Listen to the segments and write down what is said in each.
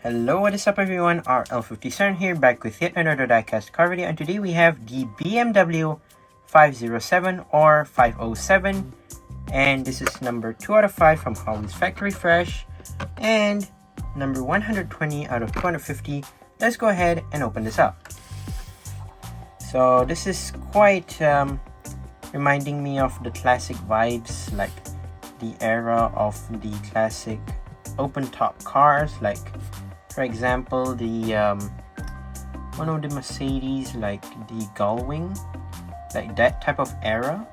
Hello, what is up everyone, RL57 here, back with yet another diecast car video, and today we have the BMW 507 or 507, and this is number 2 out of 5 from Hotwheels Factory Fresh, and number 120 out of 250. Let's go ahead and open this up. So this is quite reminding me of the classic vibes, like the era of the classic open top cars, like for example the one of the Mercedes, like the Gullwing, like that type of era.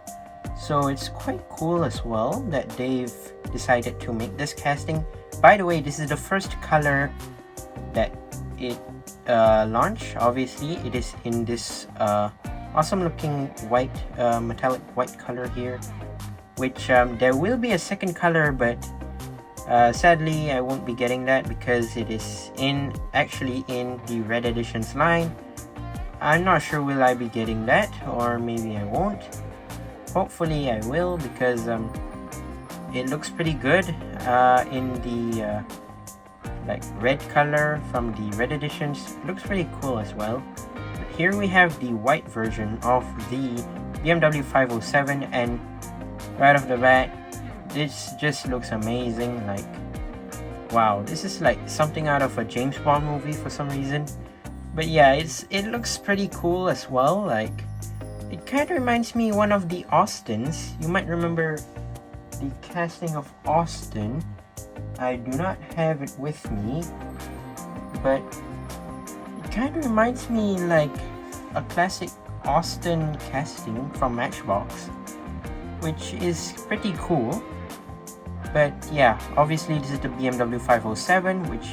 So it's quite cool as well that they've decided to make this casting. By the way, this is the first color that it launched. Obviously it is in this awesome looking white, metallic white color here, which there will be a second color, but sadly I won't be getting that because it is actually in the red editions line. I'm not sure will I be getting that, or maybe I won't. Hopefully I will, because it looks pretty good in the like red color from the red editions. It looks pretty cool as well. But here we have the white version of the BMW 507, and right off the bat, this just looks amazing. Like, wow, this is like something out of a James Bond movie for some reason. But yeah, it looks pretty cool as well. Like, it kind of reminds me one of the Austins. You might remember the casting of Austin. I do not have it with me, but it kind of reminds me like a classic Austin casting from Matchbox, which is pretty cool. But yeah, obviously this is the BMW 507, which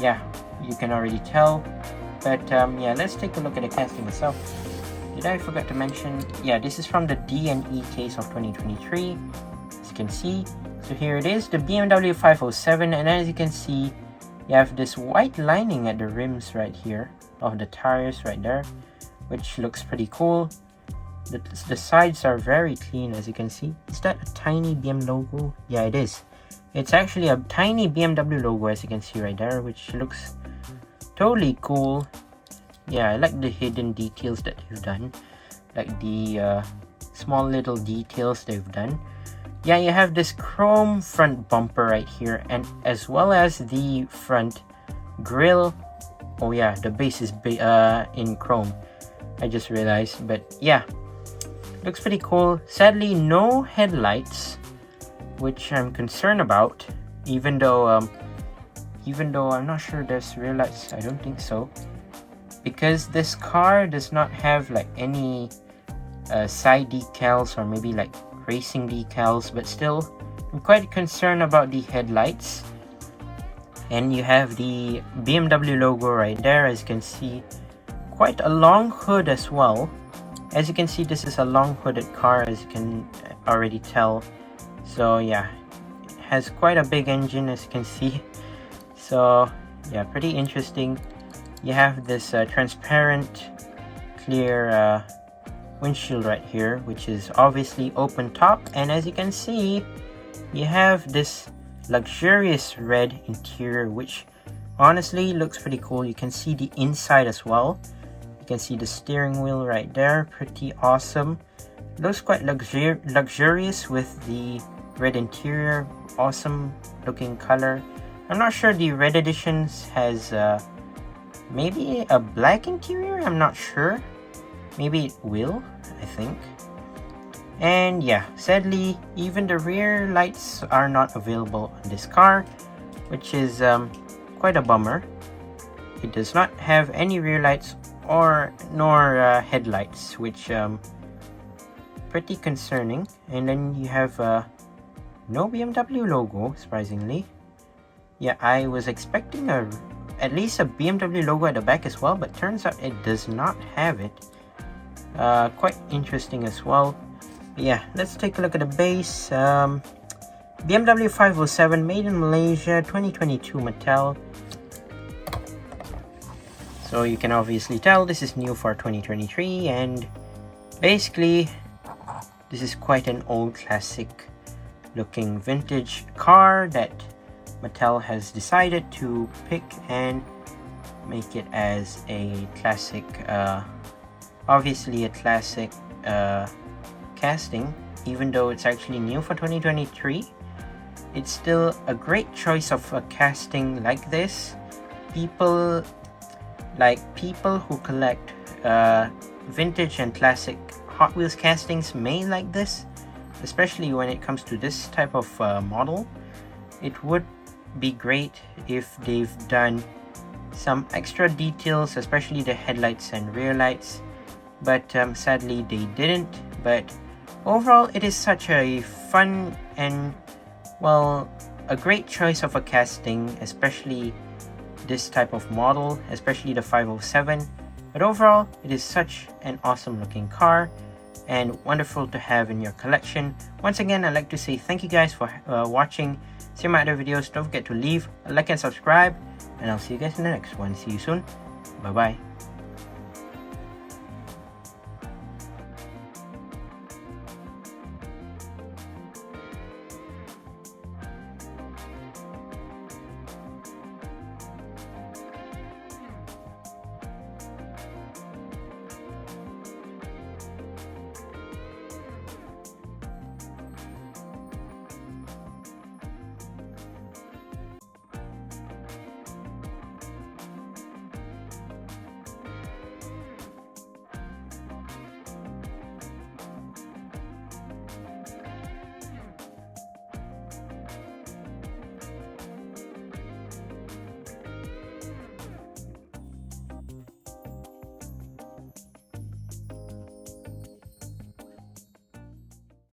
yeah, you can already tell. But yeah, let's take a look at the casting itself. Did I forget to mention? Yeah, this is from the D&E case of 2023, as you can see. So here it is, the BMW 507, and as you can see, you have this white lining at the rims right here of the tires right there, which looks pretty cool. The sides are very clean, as you can see. Is that a tiny BMW logo? Yeah, it is. It's actually a tiny BMW logo, as you can see right there, which looks totally cool. Yeah, I like the hidden details that they've done, like the small little details they've done. Yeah, you have this chrome front bumper right here, and as well as the front grille. Oh yeah, the base is in chrome, I just realized. But yeah, looks pretty cool. Sadly, no headlights, which I'm concerned about. Even though I'm not sure there's rear lights. I don't think so, because this car does not have like any side decals or maybe like racing decals. But still, I'm quite concerned about the headlights. And you have the BMW logo right there, as you can see. Quite a long hood as well. As you can see, this is a long hooded car, as you can already tell. So yeah, it has quite a big engine, as you can see. So yeah, pretty interesting. You have this transparent clear windshield right here, which is obviously open top. And as you can see, you have this luxurious red interior, which honestly looks pretty cool. You can see the inside as well. You can see the steering wheel right there, pretty awesome. Looks quite luxurious with the red interior, awesome looking color. I'm not sure the red editions has maybe a black interior, I'm not sure. Maybe it will, I think. And yeah, sadly, even the rear lights are not available on this car, which is quite a bummer. It does not have any rear lights nor headlights, which pretty concerning. And then you have no BMW logo, surprisingly. Yeah, I was expecting at least a BMW logo at the back as well, but turns out it does not have it. Quite interesting as well. But yeah, let's take a look at the base. BMW 507, made in Malaysia, 2022 Mattel. So you can obviously tell this is new for 2023, and basically this is quite an old classic looking vintage car that Mattel has decided to pick and make it as a classic, obviously a classic casting. Even though it's actually new for 2023, it's still a great choice of a casting like this. People who collect vintage and classic Hot Wheels castings may like this, especially when it comes to this type of model. It would be great if they've done some extra details, especially the headlights and rear lights, but sadly they didn't. But overall, it is such a fun and, well, a great choice of a casting, especially this type of model, especially the 507. But overall, it is such an awesome looking car and wonderful to have in your collection. Once again, I'd like to say thank you guys for watching. See my other videos. Don't forget to leave a like and subscribe, and I'll see you guys in the next one. See you soon. Bye bye.